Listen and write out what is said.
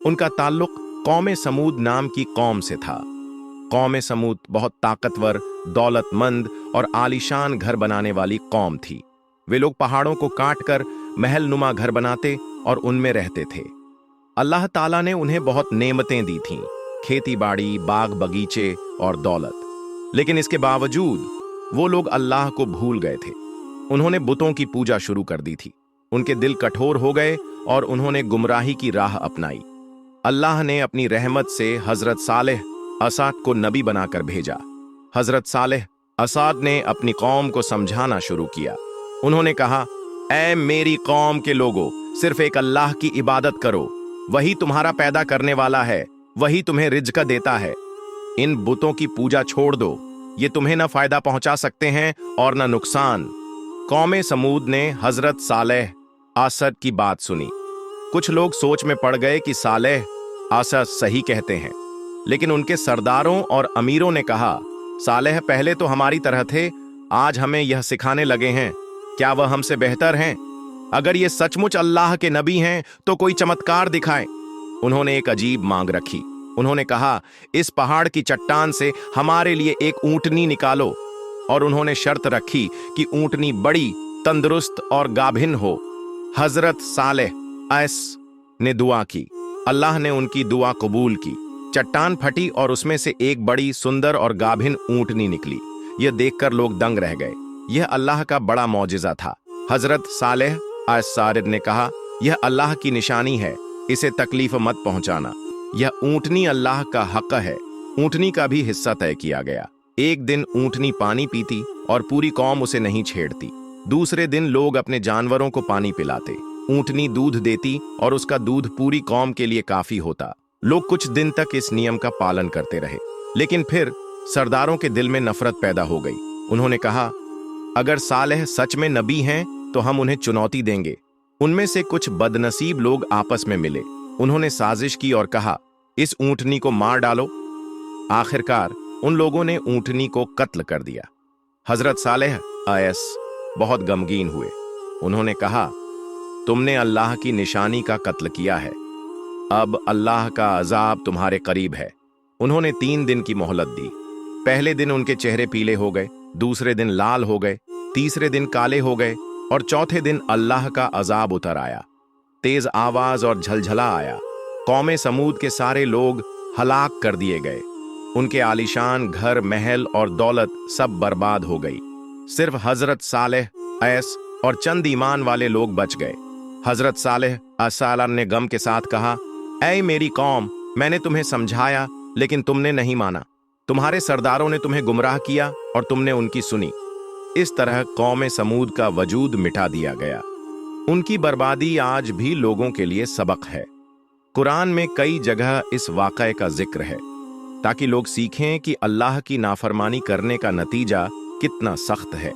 उनका ताल्लुक कौम समूद नाम की कौम से था। कौम समूद बहुत ताकतवर, दौलतमंद और आलीशान घर बनाने वाली कौम थी। वे लोग पहाड़ों को काट कर महल नुमा घर बनाते और उनमें रहते थे। अल्लाह ताला ने उन्हें बहुत नेमतें दी थीं, खेती बाड़ी, बाग बगीचे और दौलत। लेकिन इसके बावजूद वो लोग अल्लाह को भूल गए थे। उन्होंने बुतों की पूजा शुरू कर दी थी। उनके दिल कठोर हो गए और उन्होंने गुमराही की राह अपनाई। अल्लाह ने अपनी रहमत से हजरत सालेह असाद को नबी बनाकर भेजा। हजरत सालेह असाद ने अपनी कौम को समझाना शुरू किया। उन्होंने कहा, ऐ मेरी कौम के लोगों, सिर्फ एक अल्लाह की इबादत करो। वही तुम्हारा पैदा करने वाला है, वही तुम्हें रिज्क देता है। इन बुतों की पूजा छोड़ दो, ये तुम्हें न फायदा पहुंचा सकते हैं और न नुकसान। कौम समूद ने हजरत सालेह आसद की बात सुनी। कुछ लोग सोच में पड़ गए कि सालेह आसद सही कहते हैं, लेकिन उनके सरदारों और अमीरों ने कहा, सालेह पहले तो हमारी तरह थे, आज हमें यह सिखाने लगे हैं। क्या वह हमसे बेहतर हैं? अगर ये सचमुच अल्लाह के नबी हैं तो कोई चमत्कार दिखाएं। उन्होंने एक अजीब मांग रखी। उन्होंने कहा, इस पहाड़ की चट्टान से हमारे लिए एक ऊंटनी निकालो। और उन्होंने शर्त रखी कि ऊंटनी बड़ी, तंदुरुस्त और गाभिन हो। हजरत सालेह ऐस ने दुआ की। अल्लाह ने उनकी दुआ कबूल की। चट्टान फटी और उसमें से एक बड़ी, सुंदर और गाभिन ऊंटनी निकली। यह देखकर लोग दंग रह गए। यह अल्लाह का बड़ा मौजिजा था। हजरत सालेह सारिद ने कहा, यह अल्लाह की निशानी है, इसे तकलीफ मत पहुंचाना। यह ऊंटनी अल्लाह का हक है। ऊंटनी का भी हिस्सा तय किया गया। एक दिन ऊंटनी पानी पीती और पूरी कौम उसे नहीं छेड़ती। दूसरे दिन लोग अपने जानवरों को पानी पिलाते। ऊंटनी दूध देती और उसका दूध पूरी कौम के लिए काफी होता। लोग कुछ दिन तक इस नियम का पालन करते रहे, लेकिन फिर सरदारों के दिल में नफरत पैदा हो गई। उन्होंने कहा, अगर सालेह सच में नबी हैं तो हम उन्हें चुनौती देंगे। उनमें से कुछ बदनसीब लोग आपस में मिले। उन्होंने साजिश की और कहा, इस ऊंटनी को मार डालो। आखिरकार उन लोगों ने ऊंटनी को कत्ल कर दिया। हजरत सालेह आयस बहुत गमगीन हुए। उन्होंने कहा, तुमने अल्लाह की निशानी का कत्ल किया है, अब अल्लाह का अजाब तुम्हारे करीब है। उन्होंने 3 दिन की मोहलत दी। पहले दिन उनके चेहरे पीले हो गए, दूसरे दिन लाल हो गए, तीसरे दिन काले हो गए और चौथे दिन अल्लाह का अजाब उतर आया। तेज आवाज और झलझला आया। कौमे समूद के सारे लोग हलाक कर दिए गए। उनके आलीशान घर, महल और दौलत सब बर्बाद हो गई। सिर्फ हजरत सालेह ऐस और चंद ईमान वाले लोग बच गए। हजरत सालेह असालन ने गम के साथ कहा, ऐ मेरी कौम, मैंने तुम्हें समझाया लेकिन तुमने नहीं माना। तुम्हारे सरदारों ने तुम्हें गुमराह किया और तुमने उनकी सुनी। इस तरह कौम समूद का वजूद मिटा दिया गया। उनकी बर्बादी आज भी लोगों के लिए सबक है। कुरान में कई जगह इस वाक़ये का जिक्र है, ताकि लोग सीखें कि अल्लाह की नाफरमानी करने का नतीजा कितना सख्त है।